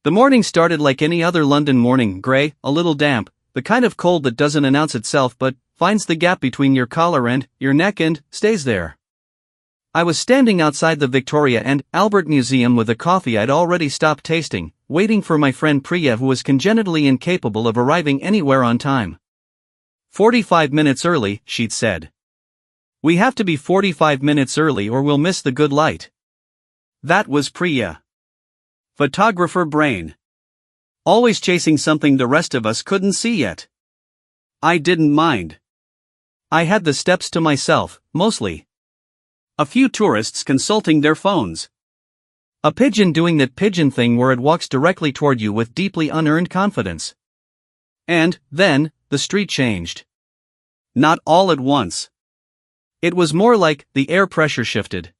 The morning started like any other London morning, grey, a little damp, the kind of cold that doesn't announce itself but finds the gap between your collar and your neck and stays there. I was standing outside the Victoria and Albert Museum with a coffee I'd already stopped tasting, waiting for my friend Priya, who was congenitally incapable of arriving anywhere on time. 45 minutes early, she'd said. We have to be 45 minutes early or we'll miss the good light. That was Priya. Photographer brain. Always chasing something the rest of us couldn't see yet. I didn't mind. I had the steps to myself, mostly. A few tourists consulting their phones. A pigeon doing that pigeon thing where it walks directly toward you with deeply unearned confidence. And, then, the street changed. Not all at once. It was more like the air pressure shifted.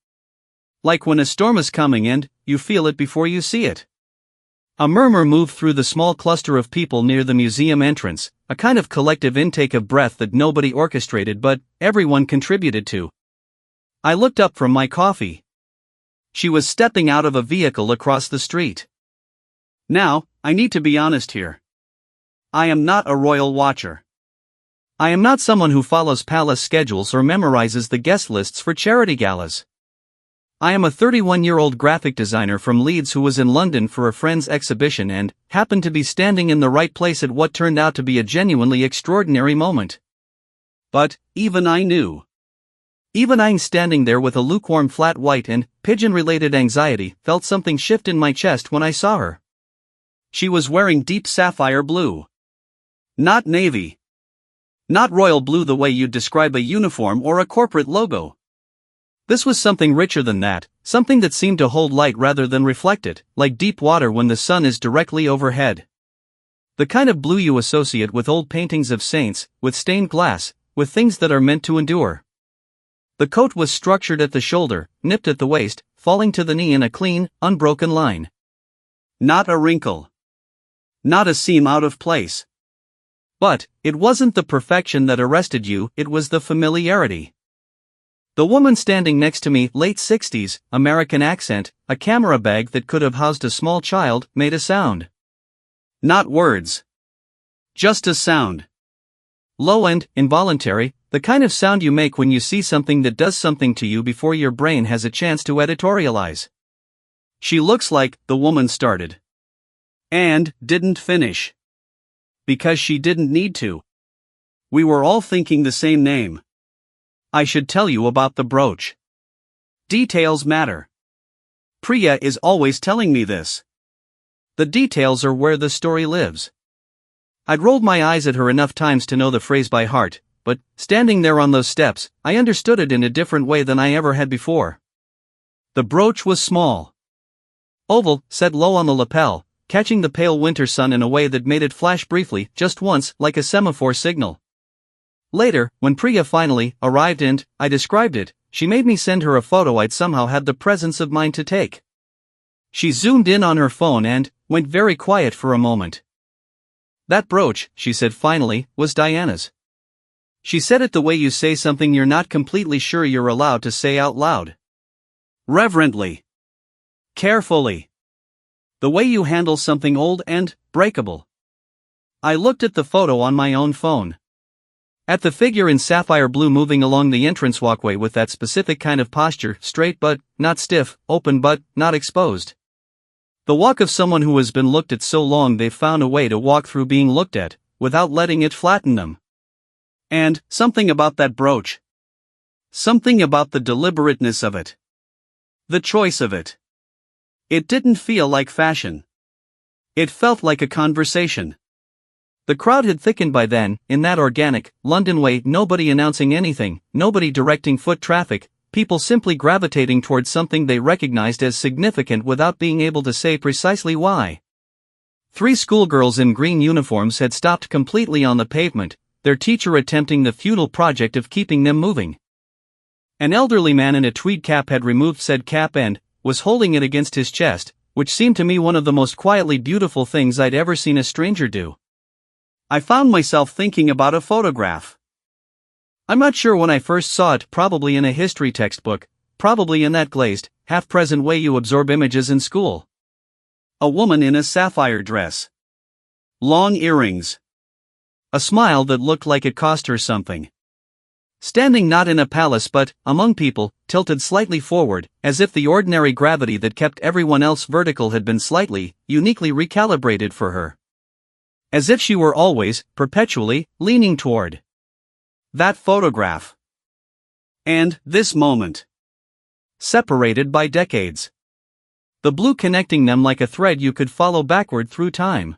Like when a storm is coming and you feel it before you see it. A murmur moved through the small cluster of people near the museum entrance, a kind of collective intake of breath that nobody orchestrated but everyone contributed to. I looked up from my coffee. She was stepping out of a vehicle across the street. Now, I need to be honest here. I am not a royal watcher. I am not someone who follows palace schedules or memorizes the guest lists for charity galas. I am a 31-year-old graphic designer from Leeds who was in London for a friend's exhibition and happened to be standing in the right place at what turned out to be a genuinely extraordinary moment. But, even I knew. Even I, standing there with a lukewarm flat white and pigeon-related anxiety, felt something shift in my chest when I saw her. She was wearing deep sapphire blue. Not navy. Not royal blue the way you'd describe a uniform or a corporate logo. This was something richer than that, something that seemed to hold light rather than reflect it, like deep water when the sun is directly overhead. The kind of blue you associate with old paintings of saints, with stained glass, with things that are meant to endure. The coat was structured at the shoulder, nipped at the waist, falling to the knee in a clean, unbroken line. Not a wrinkle. Not a seam out of place. But, it wasn't the perfection that arrested you, it was the familiarity. The woman standing next to me, late 60s, American accent, a camera bag that could have housed a small child, made a sound. Not words. Just a sound. Low and involuntary, the kind of sound you make when you see something that does something to you before your brain has a chance to editorialize. She looks like, the woman started. And didn't finish. Because she didn't need to. We were all thinking the same name. I should tell you about the brooch. Details matter. Priya is always telling me this. The details are where the story lives. I'd rolled my eyes at her enough times to know the phrase by heart, but, standing there on those steps, I understood it in a different way than I ever had before. The brooch was small. Oval, set low on the lapel, catching the pale winter sun in a way that made it flash briefly, just once, like a semaphore signal. Later, when Priya finally arrived and I described it, she made me send her a photo I'd somehow had the presence of mind to take. She zoomed in on her phone and went very quiet for a moment. That brooch, she said finally, was Diana's. She said it the way you say something you're not completely sure you're allowed to say out loud. Reverently. Carefully. The way you handle something old and breakable. I looked at the photo on my own phone. At the figure in sapphire blue moving along the entrance walkway with that specific kind of posture, straight but not stiff, open but not exposed. The walk of someone who has been looked at so long they've found a way to walk through being looked at, without letting it flatten them. And, something about that brooch. Something about the deliberateness of it. The choice of it. It didn't feel like fashion. It felt like a conversation. The crowd had thickened by then, in that organic, London way, nobody announcing anything, nobody directing foot traffic, people simply gravitating towards something they recognized as significant without being able to say precisely why. 3 schoolgirls in green uniforms had stopped completely on the pavement, their teacher attempting the futile project of keeping them moving. An elderly man in a tweed cap had removed said cap and was holding it against his chest, which seemed to me one of the most quietly beautiful things I'd ever seen a stranger do. I found myself thinking about a photograph. I'm not sure when I first saw it, probably in a history textbook, probably in that glazed, half-present way you absorb images in school. A woman in a sapphire dress. Long earrings. A smile that looked like it cost her something. Standing not in a palace but among people, tilted slightly forward, as if the ordinary gravity that kept everyone else vertical had been slightly, uniquely recalibrated for her. As if she were always, perpetually, leaning toward that photograph. And this moment. Separated by decades. The blue connecting them like a thread you could follow backward through time.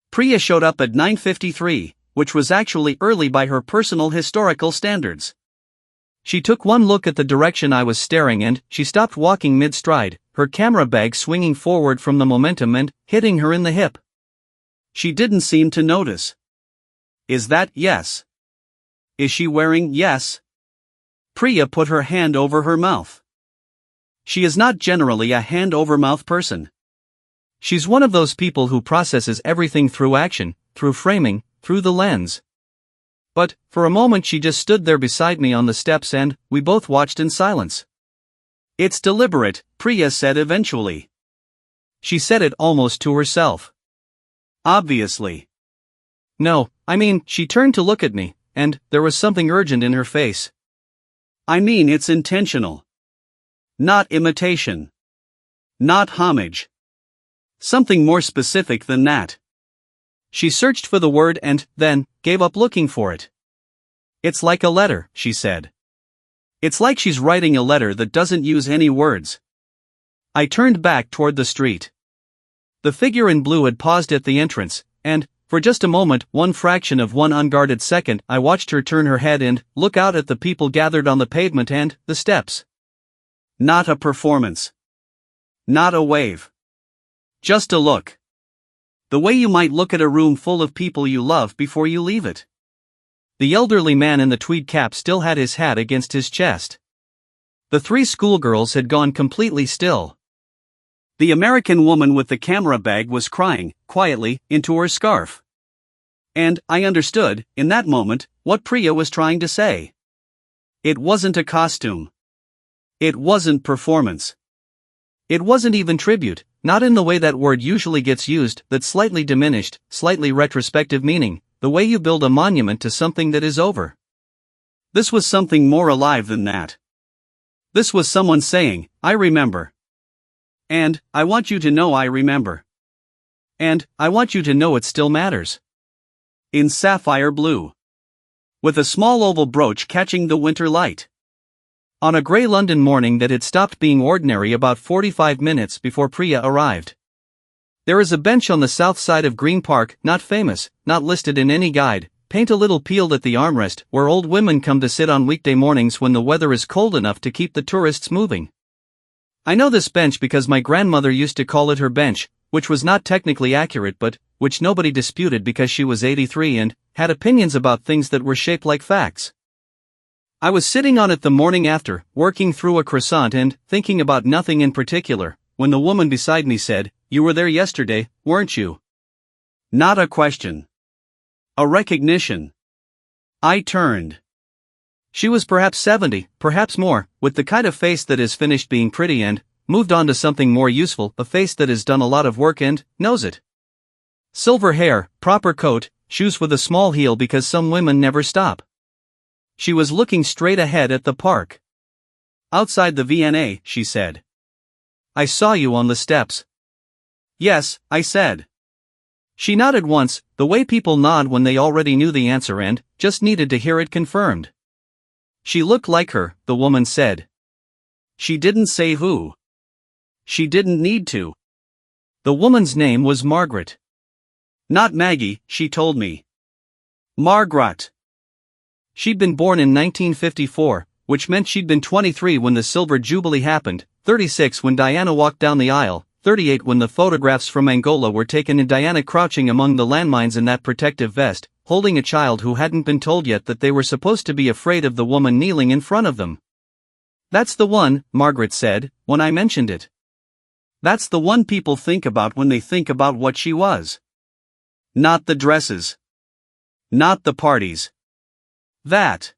Priya showed up at 9:53, which was actually early by her personal historical standards. She took one look at the direction I was staring and she stopped walking mid-stride, her camera bag swinging forward from the momentum and hitting her in the hip. She didn't seem to notice. Is that yes? Is she wearing yes? Priya put her hand over her mouth. She is not generally a hand-over-mouth person. She's one of those people who processes everything through action, through framing, through the lens. But, for a moment she just stood there beside me on the steps and we both watched in silence. It's deliberate, Priya said eventually. She said it almost to herself. Obviously. No, I mean, she turned to look at me, and there was something urgent in her face. I mean it's intentional. Not imitation. Not homage. Something more specific than that. She searched for the word and, then, gave up looking for it. It's like a letter, she said. It's like she's writing a letter that doesn't use any words. I turned back toward the street. The figure in blue had paused at the entrance, and, for just a moment, one fraction of one unguarded second, I watched her turn her head and look out at the people gathered on the pavement and the steps. Not a performance. Not a wave. Just a look. The way you might look at a room full of people you love before you leave it. The elderly man in the tweed cap still had his hat against his chest. The three schoolgirls had gone completely still. The American woman with the camera bag was crying, quietly, into her scarf. And I understood, in that moment, what Priya was trying to say. It wasn't a costume. It wasn't performance. It wasn't even tribute, not in the way that word usually gets used, that slightly diminished, slightly retrospective meaning, the way you build a monument to something that is over. This was something more alive than that. This was someone saying, I remember. And, I want you to know I remember. And, I want you to know it still matters. In sapphire blue. With a small oval brooch catching the winter light. On a grey London morning that had stopped being ordinary about 45 minutes before Priya arrived. There is a bench on the south side of Green Park, not famous, not listed in any guide, paint a little peeled at the armrest, where old women come to sit on weekday mornings when the weather is cold enough to keep the tourists moving. I know this bench because my grandmother used to call it her bench, which was not technically accurate but which nobody disputed because she was 83 and had opinions about things that were shaped like facts. I was sitting on it the morning after, working through a croissant and thinking about nothing in particular, when the woman beside me said, "You were there yesterday, weren't you?" Not a question. A recognition. I turned. She was perhaps 70, perhaps more, with the kind of face that is finished being pretty and moved on to something more useful, a face that has done a lot of work and knows it. Silver hair, proper coat, shoes with a small heel because some women never stop. She was looking straight ahead at the park. "Outside the V&A, she said. "I saw you on the steps." "Yes," I said. She nodded once, the way people nod when they already knew the answer and just needed to hear it confirmed. "She looked like her," the woman said. She didn't say who. She didn't need to. The woman's name was Margaret. Not Maggie, she told me. Margaret. She'd been born in 1954, which meant she'd been 23 when the Silver Jubilee happened, 36 when Diana walked down the aisle, 38 when the photographs from Angola were taken and Diana crouching among the landmines in that protective vest, holding a child who hadn't been told yet that they were supposed to be afraid of the woman kneeling in front of them. "That's the one," Margaret said, when I mentioned it. "That's the one people think about when they think about what she was. Not the dresses. Not the parties. That.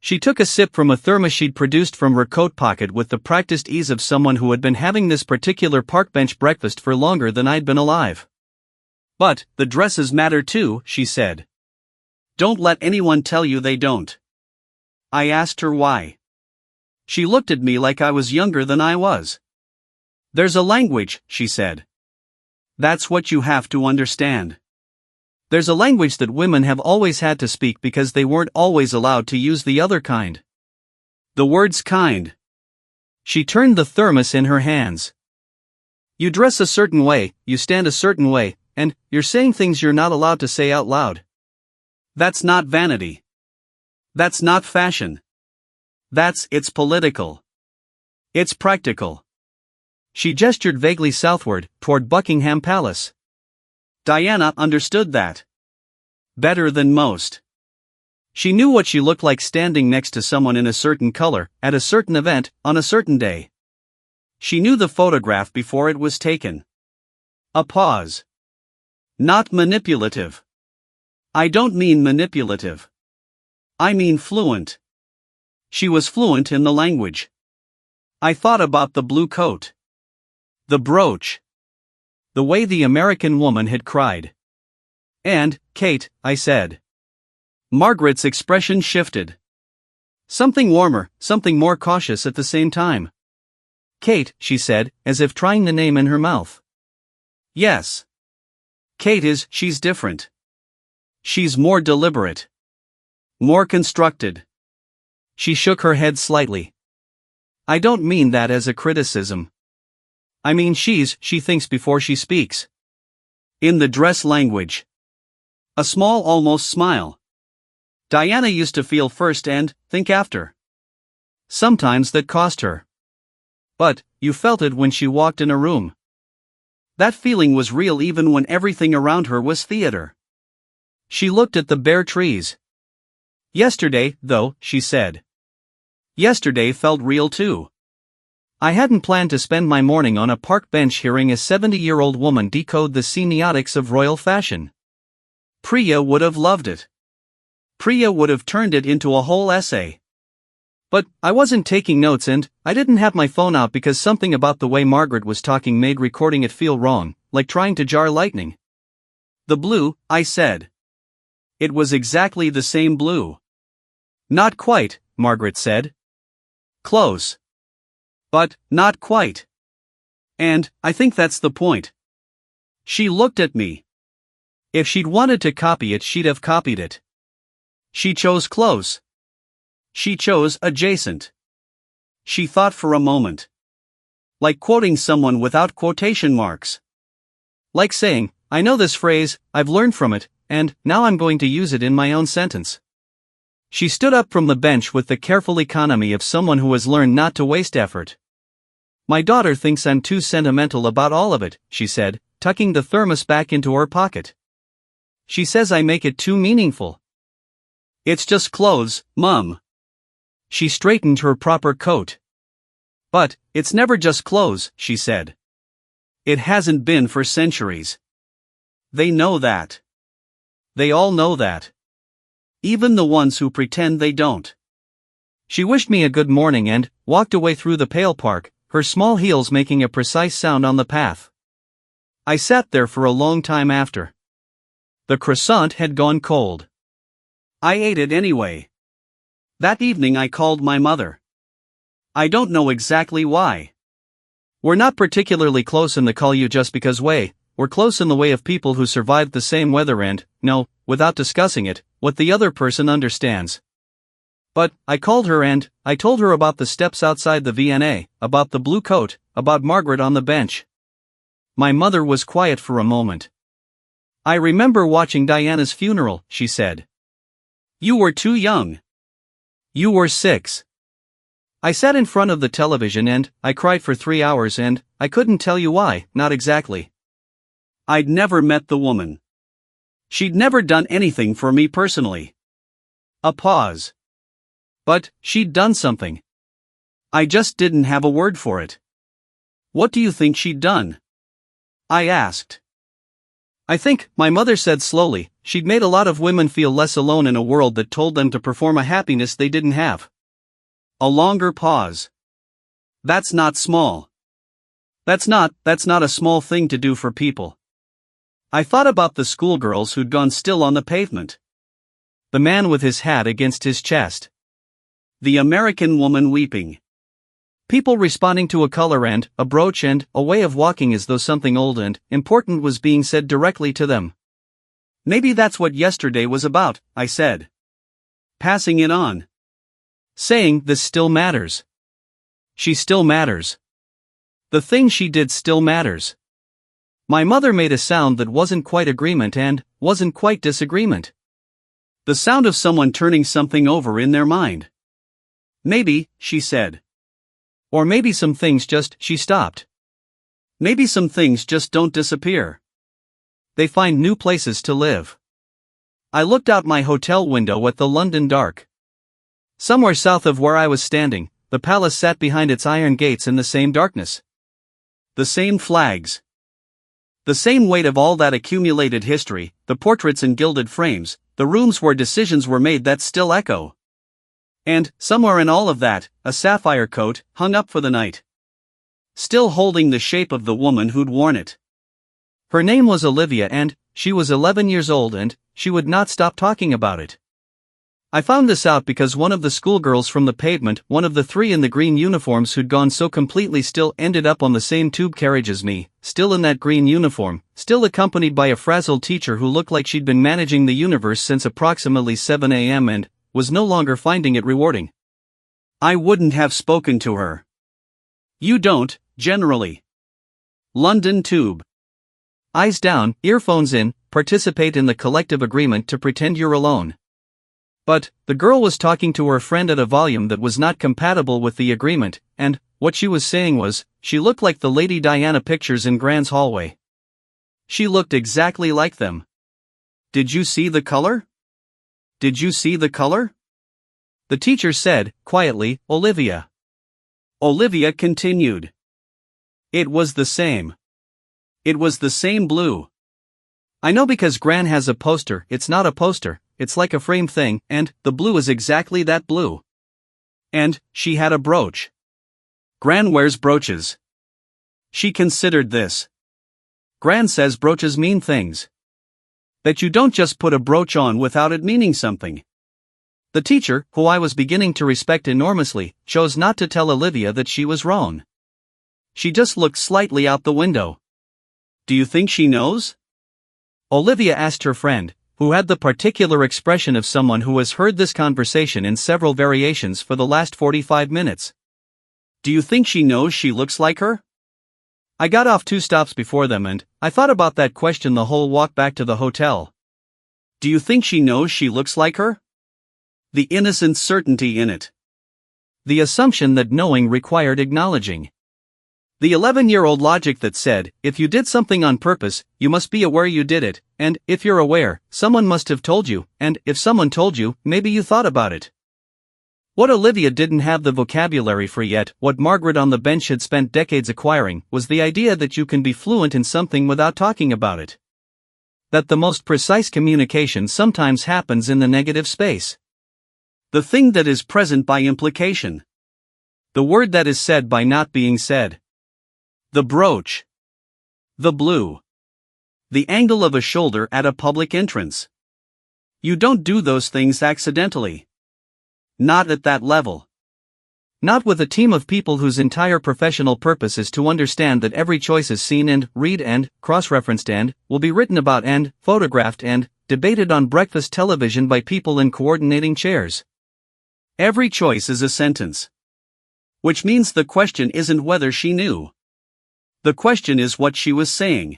She took a sip from a thermos she'd produced from her coat pocket with the practiced ease of someone who had been having this particular park bench breakfast for longer than I'd been alive. "But, the dresses matter too," she said. "Don't let anyone tell you they don't." I asked her why. She looked at me like I was younger than I was. "There's a language," she said. "That's what you have to understand. There's a language that women have always had to speak because they weren't always allowed to use the other kind. The word's kind." She turned the thermos in her hands. "You dress a certain way, you stand a certain way, and you're saying things you're not allowed to say out loud. That's not vanity. That's not fashion. It's political. It's practical." She gestured vaguely southward, toward Buckingham Palace. Diana understood that. Better than most. She knew what she looked like standing next to someone in a certain color, at a certain event, on a certain day. She knew the photograph before it was taken. A pause. Not manipulative. I don't mean manipulative. I mean fluent. She was fluent in the language. I thought about the blue coat. The brooch. The way the American woman had cried. "And, Kate," I said. Margaret's expression shifted. Something warmer, something more cautious at the same time. "Kate," she said, as if trying the name in her mouth. "Yes. She's different. She's more deliberate. More constructed." She shook her head slightly. "I don't mean that as a criticism. I mean she thinks before she speaks. In the dress language." A small almost smile. "Diana used to feel first and think after. Sometimes that cost her. But, you felt it when she walked in a room. That feeling was real even when everything around her was theater." She looked at the bare trees. "Yesterday, though," she said. "Yesterday felt real too. I hadn't planned to spend my morning on a park bench hearing a 70-year-old woman decode the semiotics of royal fashion. Priya would have loved it. Priya would have turned it into a whole essay. But, I wasn't taking notes and I didn't have my phone out because something about the way Margaret was talking made recording it feel wrong, like trying to jar lightning." "The blue," I said. "It was exactly the same blue." "Not quite," Margaret said. "Close. But, not quite. And, I think that's the point." She looked at me. If she'd wanted to copy it, she'd have copied it. She chose close. She chose adjacent. She thought for a moment. Like quoting someone without quotation marks. Like saying, "I know this phrase, I've learned from it, and now I'm going to use it in my own sentence." She stood up from the bench with the careful economy of someone who has learned not to waste effort. "My daughter thinks I'm too sentimental about all of it," she said, tucking the thermos back into her pocket. "She says I make it too meaningful." "It's just clothes, Mum." She straightened her proper coat. "But, it's never just clothes," she said. "It hasn't been for centuries. They know that. They all know that. Even the ones who pretend they don't." She wished me a good morning and walked away through the pale park, her small heels making a precise sound on the path. I sat there for a long time after. The croissant had gone cold. I ate it anyway. That evening I called my mother. I don't know exactly why. We're not particularly close in the call you just because we're close in the way of people who survived the same weather and, know, without discussing it, what the other person understands. But, I called her and I told her about the steps outside the V&A, about the blue coat, about Margaret on the bench. My mother was quiet for a moment. "I remember watching Diana's funeral," she said. "You were too young. You were 6. I sat in front of the television and I cried for 3 hours and I couldn't tell you why, not exactly. I'd never met the woman. She'd never done anything for me personally." A pause. "But, she'd done something. I just didn't have a word for it." "What do you think she'd done?" I asked. "I think," my mother said slowly, she'd made a lot of women feel less alone in a world that told them to perform a happiness they didn't have. A longer pause. That's not small. That's not a small thing to do for people. I thought about the schoolgirls who'd gone still on the pavement. The man with his hat against his chest. The American woman weeping. People responding to a color and a brooch and a way of walking as though something old and important was being said directly to them. Maybe that's what yesterday was about, I said. Passing it on. Saying this still matters. She still matters. The thing she did still matters. My mother made a sound that wasn't quite agreement and wasn't quite disagreement. The sound of someone turning something over in their mind. Maybe, she said. Or maybe some things just, she stopped. Maybe some things just don't disappear. They find new places to live. I looked out my hotel window at the London dark. Somewhere south of where I was standing, the palace sat behind its iron gates in the same darkness. The same flags. The same weight of all that accumulated history, the portraits in gilded frames, the rooms where decisions were made that still echo. And, somewhere in all of that, a sapphire coat, hung up for the night. Still holding the shape of the woman who'd worn it. Her name was Olivia and, she was 11 years old and, she would not stop talking about it. I found this out because one of the schoolgirls from the pavement, one of the three in the green uniforms who'd gone so completely still, ended up on the same tube carriage as me, still in that green uniform, still accompanied by a frazzled teacher who looked like she'd been managing the universe since approximately 7 a.m. and was no longer finding it rewarding. I wouldn't have spoken to her. You don't, generally. London Tube. Eyes down, earphones in, participate in the collective agreement to pretend you're alone. But, the girl was talking to her friend at a volume that was not compatible with the agreement, and, what she was saying was, she looked like the Lady Diana pictures in Grand's hallway. She looked exactly like them. Did you see the color? Did you see the color? The teacher said, quietly, Olivia. Olivia continued. It was the same. It was the same blue. I know because Gran has a poster, it's not a poster, it's like a frame thing, and the blue is exactly that blue. And, she had a brooch. Gran wears brooches. She considered this. Gran says brooches mean things. That you don't just put a brooch on without it meaning something. The teacher, who I was beginning to respect enormously, chose not to tell Olivia that she was wrong. She just looked slightly out the window. Do you think she knows? Olivia asked her friend, who had the particular expression of someone who has heard this conversation in several variations for the last 45 minutes. Do you think she knows she looks like her? I got off 2 stops before them and I thought about that question the whole walk back to the hotel. Do you think she knows she looks like her? The innocent certainty in it. The assumption that knowing required acknowledging. The 11-year-old logic that said, if you did something on purpose, you must be aware you did it, and, if you're aware, someone must have told you, and, if someone told you, maybe you thought about it. What Olivia didn't have the vocabulary for yet, what Margaret on the bench had spent decades acquiring, was the idea that you can be fluent in something without talking about it. That the most precise communication sometimes happens in the negative space. The thing that is present by implication. The word that is said by not being said. The brooch. The blue. The angle of a shoulder at a public entrance. You don't do those things accidentally. Not at that level. Not with a team of people whose entire professional purpose is to understand that every choice is seen and, read and, cross-referenced and, will be written about and, photographed and, debated on breakfast television by people in coordinating chairs. Every choice is a sentence. Which means the question isn't whether she knew. The question is what she was saying.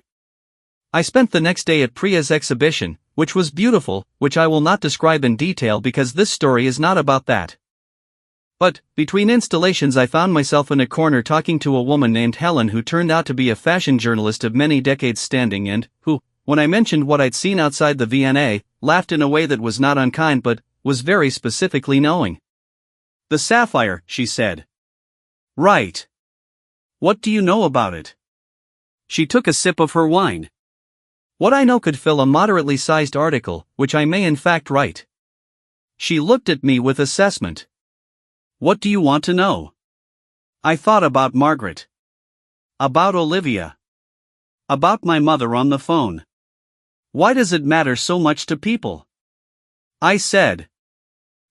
I spent the next day at Priya's exhibition, which was beautiful, which I will not describe in detail because this story is not about that. But, between installations I found myself in a corner talking to a woman named Helen who turned out to be a fashion journalist of many decades standing and, who, when I mentioned what I'd seen outside the V&A, laughed in a way that was not unkind but, was very specifically knowing. The sapphire, she said. Right. What do you know about it? She took a sip of her wine. What I know could fill a moderately sized article, which I may in fact write. She looked at me with assessment. What do you want to know? I thought about Margaret. About Olivia. About my mother on the phone. Why does it matter so much to people? I said.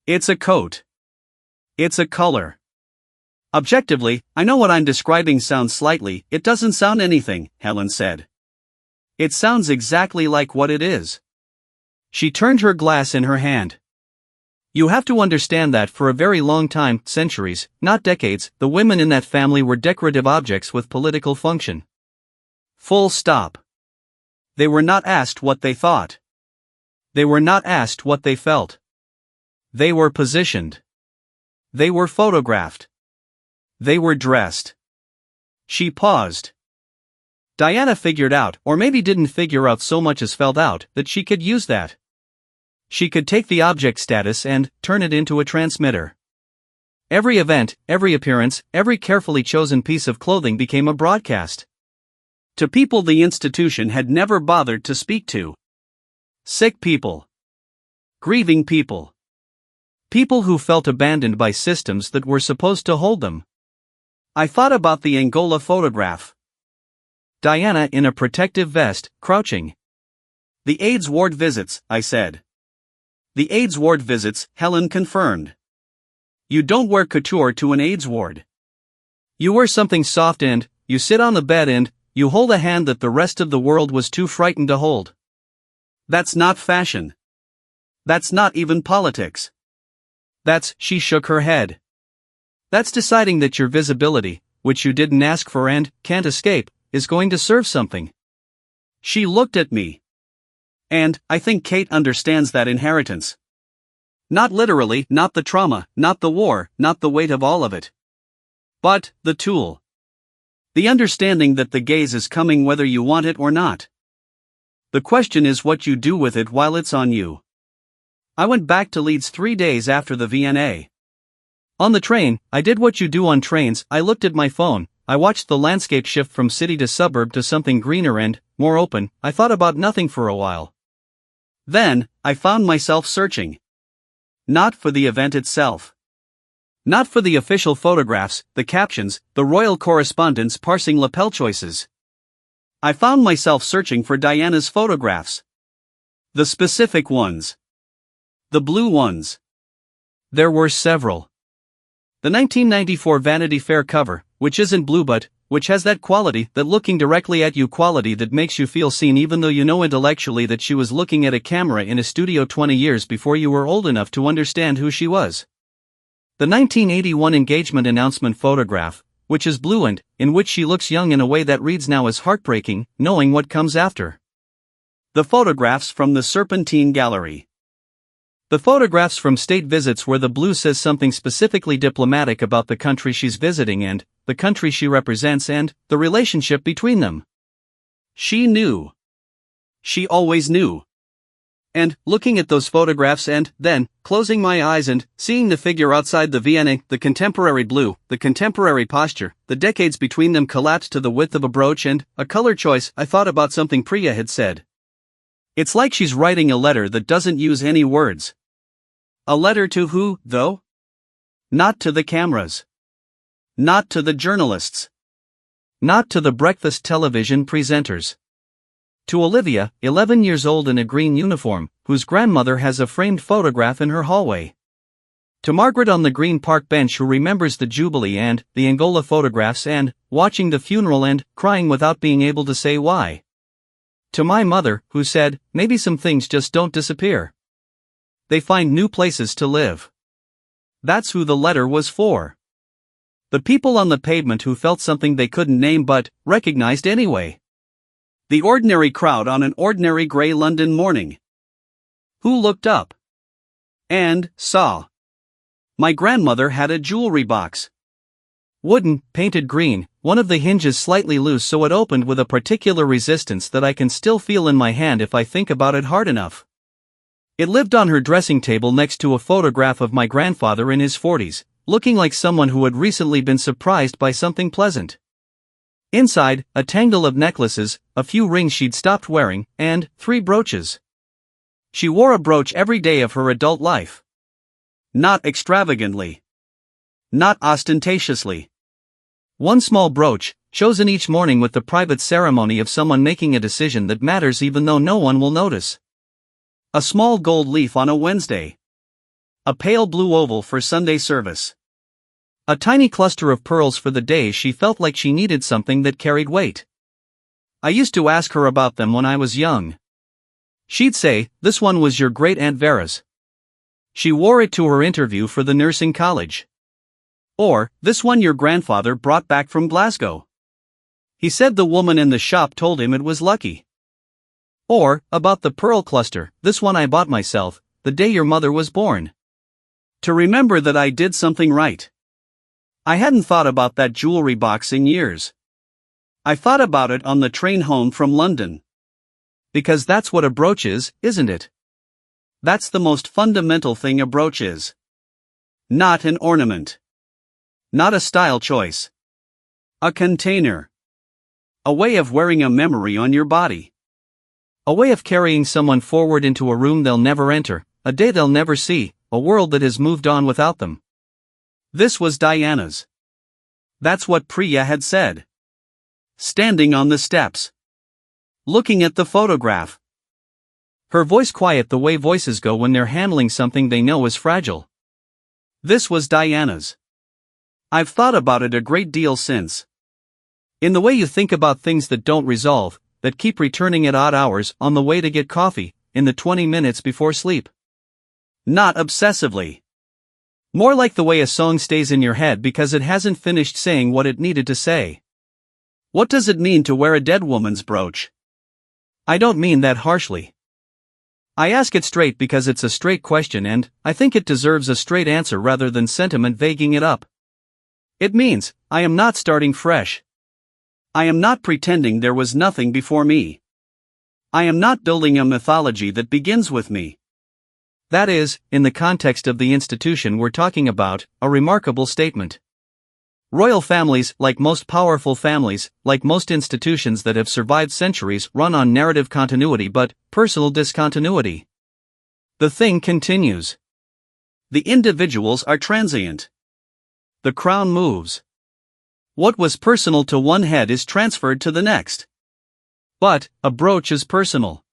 It's a coat. It's a color. Objectively, I know what I'm describing sounds slightly, it doesn't sound anything, Helen said. It sounds exactly like what it is. She turned her glass in her hand. You have to understand that for a very long time, centuries, not decades, the women in that family were decorative objects with political function. Full stop. They were not asked what they thought. They were not asked what they felt. They were positioned. They were photographed. They were dressed. She paused. Diana figured out, or maybe didn't figure out so much as felt out, that she could use that. She could take the object status and turn it into a transmitter. Every event, every appearance, every carefully chosen piece of clothing became a broadcast. To people the institution had never bothered to speak to. Sick people. Grieving people. People who felt abandoned by systems that were supposed to hold them. I thought about the Angola photograph. Diana in a protective vest, crouching. The AIDS ward visits, I said. The AIDS ward visits, Helen confirmed. You don't wear couture to an AIDS ward. You wear something soft and, you sit on the bed and, you hold a hand that the rest of the world was too frightened to hold. That's not fashion. That's not even politics. That's, she shook her head. That's deciding that your visibility, which you didn't ask for and can't escape, is going to serve something. She looked at me. And, I think Kate understands that inheritance. Not literally, not the trauma, not the war, not the weight of all of it. But, the tool. The understanding that the gaze is coming whether you want it or not. The question is what you do with it while it's on you. I went back to Leeds 3 days after the VNA. On the train, I did what you do on trains, I looked at my phone, I watched the landscape shift from city to suburb to something greener and, more open, I thought about nothing for a while. Then, I found myself searching. Not for the event itself. Not for the official photographs, the captions, the royal correspondence parsing lapel choices. I found myself searching for Diana's photographs. The specific ones. The blue ones. There were several. The 1994 Vanity Fair cover, which isn't blue but, which has that quality, that looking directly at you quality that makes you feel seen even though you know intellectually that she was looking at a camera in a studio 20 years before you were old enough to understand who she was. The 1981 engagement announcement photograph, which is blue and, in which she looks young in a way that reads now as heartbreaking, knowing what comes after. The photographs from the Serpentine Gallery. The photographs from state visits where the blue says something specifically diplomatic about the country she's visiting and, the country she represents and, the relationship between them. She knew. She always knew. And, looking at those photographs and, then, closing my eyes and, seeing the figure outside the VNA, the contemporary blue, the contemporary posture, the decades between them collapsed to the width of a brooch and, a color choice, I thought about something Priya had said. It's like she's writing a letter that doesn't use any words. A letter to who, though? Not to the cameras. Not to the journalists. Not to the breakfast television presenters. To Olivia, 11 years old in a green uniform, whose grandmother has a framed photograph in her hallway. To Margaret on the green park bench who remembers the Jubilee and, the Angola photographs and, watching the funeral and, crying without being able to say why. To my mother, who said, maybe some things just don't disappear. They find new places to live. That's who the letter was for. The people on the pavement who felt something they couldn't name but, recognized anyway. The ordinary crowd on an ordinary grey London morning. Who looked up. And, saw. My grandmother had a jewelry box. Wooden, painted green, one of the hinges slightly loose so it opened with a particular resistance that I can still feel in my hand if I think about it hard enough. It lived on her dressing table next to a photograph of my grandfather in his 40s, looking like someone who had recently been surprised by something pleasant. Inside, a tangle of necklaces, a few rings she'd stopped wearing, and 3 brooches. She wore a brooch every day of her adult life. Not extravagantly. Not ostentatiously. One small brooch, chosen each morning with the private ceremony of someone making a decision that matters even though no one will notice. A small gold leaf on a Wednesday. A pale blue oval for Sunday service. A tiny cluster of pearls for the days she felt like she needed something that carried weight. I used to ask her about them when I was young. She'd say, "This one was your great Aunt Vera's. She wore it to her interview for the nursing college." Or, "This one your grandfather brought back from Glasgow. He said the woman in the shop told him it was lucky." Or, about the pearl cluster, "This one I bought myself, the day your mother was born. To remember that I did something right." I hadn't thought about that jewelry box in years. I thought about it on the train home from London. Because that's what a brooch is, isn't it? That's the most fundamental thing a brooch is. Not an ornament. Not a style choice. A container. A way of wearing a memory on your body. A way of carrying someone forward into a room they'll never enter, a day they'll never see, a world that has moved on without them. This was Diana's. That's what Priya had said. Standing on the steps. Looking at the photograph. Her voice quiet the way voices go when they're handling something they know is fragile. This was Diana's. I've thought about it a great deal since. In the way you think about things that don't resolve, that keep returning at odd hours on the way to get coffee, in the 20 minutes before sleep. Not obsessively. More like the way a song stays in your head because it hasn't finished saying what it needed to say. What does it mean to wear a dead woman's brooch? I don't mean that harshly. I ask it straight because it's a straight question and I think it deserves a straight answer rather than sentiment vaguing it up. It means, I am not starting fresh. I am not pretending there was nothing before me. I am not building a mythology that begins with me. That is, in the context of the institution we're talking about, a remarkable statement. Royal families, like most powerful families, like most institutions that have survived centuries, run on narrative continuity but personal discontinuity. The thing continues. The individuals are transient. The crown moves. What was personal to one head is transferred to the next. But, a brooch is personal.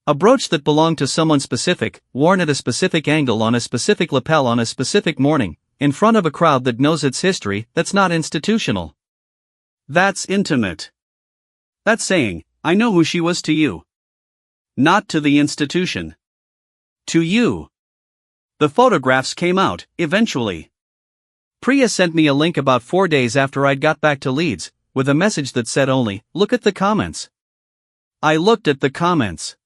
A brooch that belonged to someone specific, worn at a specific angle on a specific lapel on a specific morning, in front of a crowd that knows its history, that's not institutional. That's intimate. That's saying, I know who she was to you. Not to the institution. To you. The photographs came out, eventually. Priya sent me a link about 4 days after I'd got back to Leeds, with a message that said only, "Look at the comments." I looked at the comments.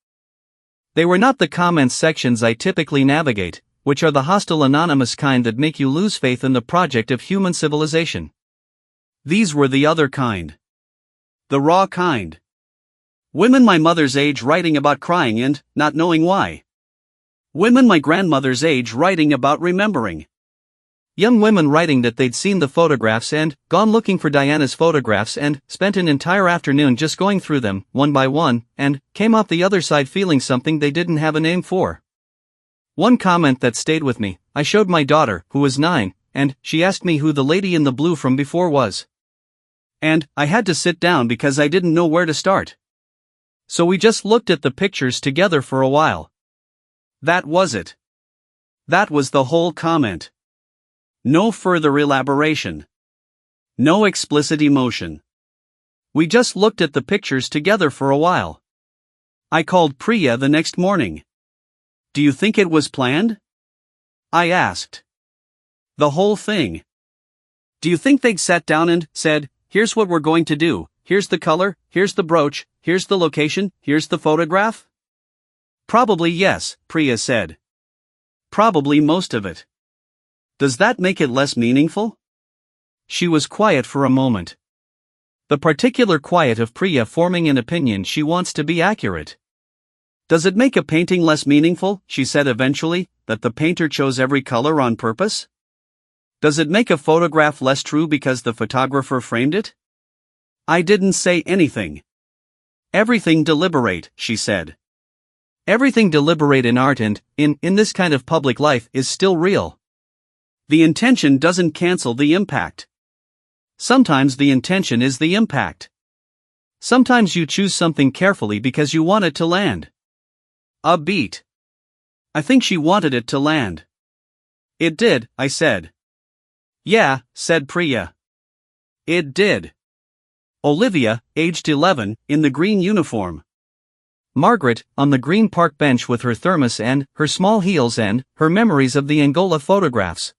They were not the comments sections I typically navigate, which are the hostile anonymous kind that make you lose faith in the project of human civilization. These were the other kind. The raw kind. Women my mother's age writing about crying and not knowing why. Women my grandmother's age writing about remembering. Young women writing that they'd seen the photographs and gone looking for Diana's photographs and spent an entire afternoon just going through them, one by one, and came out the other side feeling something they didn't have a name for. One comment that stayed with me, I showed my daughter, who was 9, and she asked me who the lady in the blue from before was. And I had to sit down because I didn't know where to start. So we just looked at the pictures together for a while. That was it. That was the whole comment. No further elaboration. No explicit emotion. We just looked at the pictures together for a while. I called Priya the next morning. "Do you think it was planned?" I asked. "The whole thing. Do you think they'd sat down and said, here's what we're going to do, here's the color, here's the brooch, here's the location, here's the photograph?" "Probably yes," Priya said. "Probably most of it. Does that make it less meaningful?" She was quiet for a moment. The particular quiet of Priya forming an opinion she wants to be accurate. "Does it make a painting less meaningful," she said eventually, "that the painter chose every color on purpose? Does it make a photograph less true because the photographer framed it?" I didn't say anything. Everything deliberate, she said. Everything deliberate in art and, in this kind of public life, is still real. The intention doesn't cancel the impact. Sometimes the intention is the impact. Sometimes you choose something carefully because you want it to land. A beat. I think she wanted it to land. It did, I said. Yeah, said Priya. It did. Olivia, aged 11, in the green uniform. Margaret, on the green park bench with her thermos and her small heels and her memories of the Angola photographs.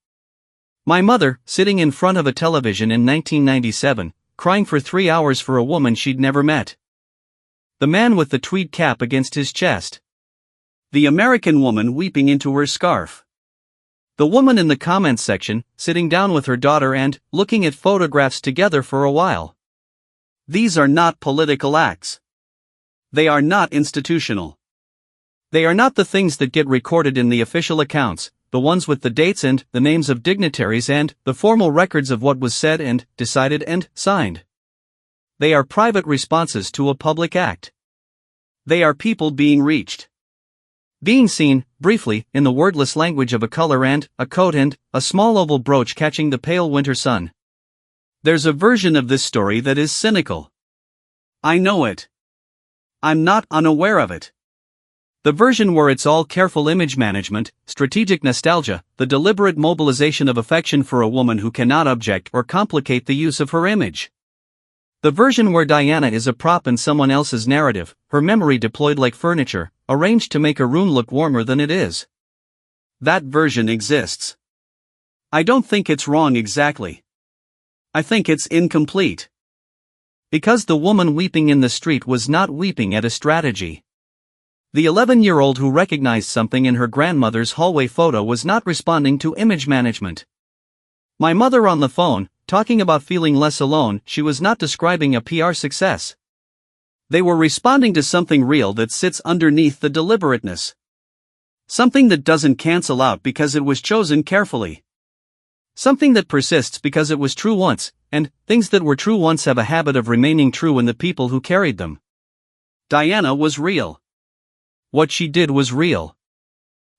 My mother, sitting in front of a television in 1997, crying for 3 hours for a woman she'd never met. The man with the tweed cap against his chest. The American woman weeping into her scarf. The woman in the comments section, sitting down with her daughter and looking at photographs together for a while. These are not political acts. They are not institutional. They are not the things that get recorded in the official accounts, the ones with the dates and the names of dignitaries and the formal records of what was said and decided and signed. They are private responses to a public act. They are people being reached. Being seen, briefly, in the wordless language of a color and a coat and a small oval brooch catching the pale winter sun. There's a version of this story that is cynical. I know it. I'm not unaware of it. The version where it's all careful image management, strategic nostalgia, the deliberate mobilization of affection for a woman who cannot object or complicate the use of her image. The version where Diana is a prop in someone else's narrative, her memory deployed like furniture, arranged to make a room look warmer than it is. That version exists. I don't think it's wrong exactly. I think it's incomplete. Because the woman weeping in the street was not weeping at a strategy. The 11-year-old who recognized something in her grandmother's hallway photo was not responding to image management. My mother on the phone, talking about feeling less alone, she was not describing a PR success. They were responding to something real that sits underneath the deliberateness. Something that doesn't cancel out because it was chosen carefully. Something that persists because it was true once, and things that were true once have a habit of remaining true in the people who carried them. Diana was real. What she did was real.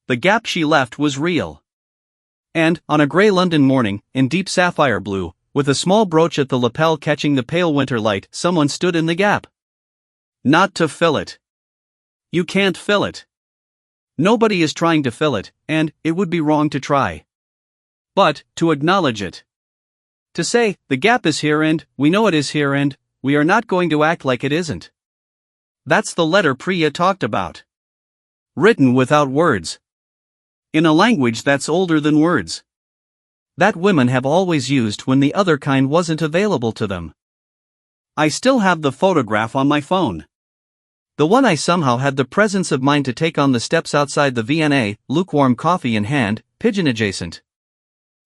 The gap she left was real. And, on a grey London morning, in deep sapphire blue, with a small brooch at the lapel catching the pale winter light, someone stood in the gap. Not to fill it. You can't fill it. Nobody is trying to fill it, and it would be wrong to try. But, to acknowledge it. To say, the gap is here and, we know it is here and, we are not going to act like it isn't. That's the letter Priya talked about. Written without words. In a language that's older than words. That women have always used when the other kind wasn't available to them. I still have the photograph on my phone. The one I somehow had the presence of mind to take on the steps outside the V&A, lukewarm coffee in hand, pigeon adjacent.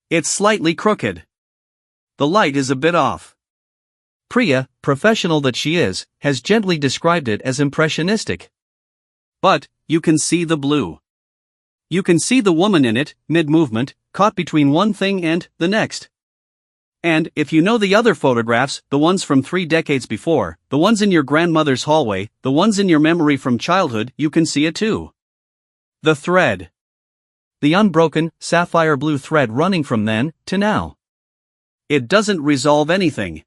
It's slightly crooked. The light is a bit off. Priya, professional that she is, has gently described it as impressionistic. But, you can see the blue. You can see the woman in it, mid-movement, caught between one thing and the next. And, if you know the other photographs, the ones from 3 decades before, the ones in your grandmother's hallway, the ones in your memory from childhood, you can see it too. The thread. The unbroken, sapphire blue thread running from then to now. It doesn't resolve anything.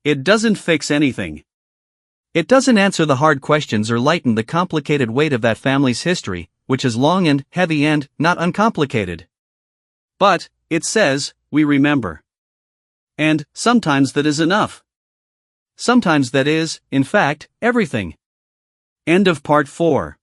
It doesn't fix anything. It doesn't answer the hard questions or lighten the complicated weight of that family's history, which is long and heavy and not uncomplicated. But, it says, we remember. And, sometimes that is enough. Sometimes that is, in fact, everything. End of part 4.